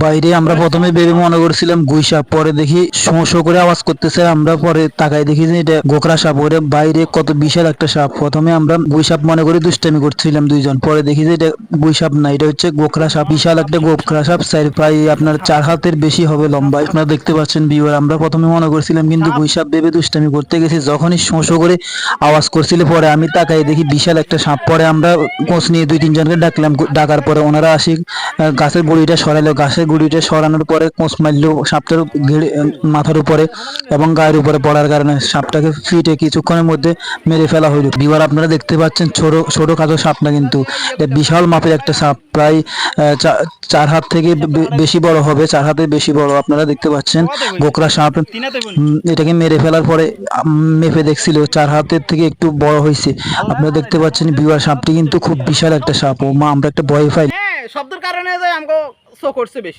বাইরে আমরা প্রথমে ভেবে মনে করছিলাম গুই সাপ, পরে দেখি শোঁ শোঁ করে আওয়াজ করতেছে, আমরা পরে তাকাই দেখি যে এটা গোকরা সাপ। ওরে বাইরে কত বিশাল একটা সাপ। প্রথমে আমরা গুই সাপ মনে করে দুষ্টামি করছিলাম দুইজন, পরে দেখি যে এটা গুই সাপ না, এটা হচ্ছে গোকরা সাপ। বিশাল একটা গোকরা সাপ, প্রায় আপনার 4 হাতের বেশি হবে লম্বা। আপনারা দেখতে পাচ্ছেন ভিউয়ার, আমরা প্রথমে মনে করছিলাম কিন্তু গুই সাপ ভেবে দুষ্টামি করতে গেছি। যখনই শোঁ শোঁ করে আওয়াজ করছিল পরে আমি তাকাই দেখি বিশাল একটা সাপ। পরে আমরা কোচ নিয়ে 2-3 জনকে ডাকলাম, ডাকার পরে ওনারা আসি গাছের গুড়িটা সরাইলো। গাছের গুড়িটা সরানোর পরে কোঁচ মারলো সাপটার মাথার উপরে এবং গায়ের উপরে পড়ার কারণে সাপটাকে ফিটে কিছুক্ষণের মধ্যে মেরে ফেলা হইল। বিবার আপনারা দেখতে পাচ্ছেন ছোটখাটো সাপ না, কিন্তু এটা বিশাল মাপের একটা সাপ। প্রায় 4 হাত থেকে বেশি বড় হবে, 4 হাতের বেশি বড়। আপনারা দেখতে পাচ্ছেন গোকরা সাপ। এটাকে মেরে ফেলার পরে মেপে দেখছিল 4 হাতের থেকে একটু বড় হয়েছে। আপনারা দেখতে পাচ্ছেন বিবার সাপটি কিন্তু খুব বিশাল একটা সাপ। ও মা, আমরা একটা ভয় পাই। শব্দের কারণে যে আমগো শো করছে বেশি।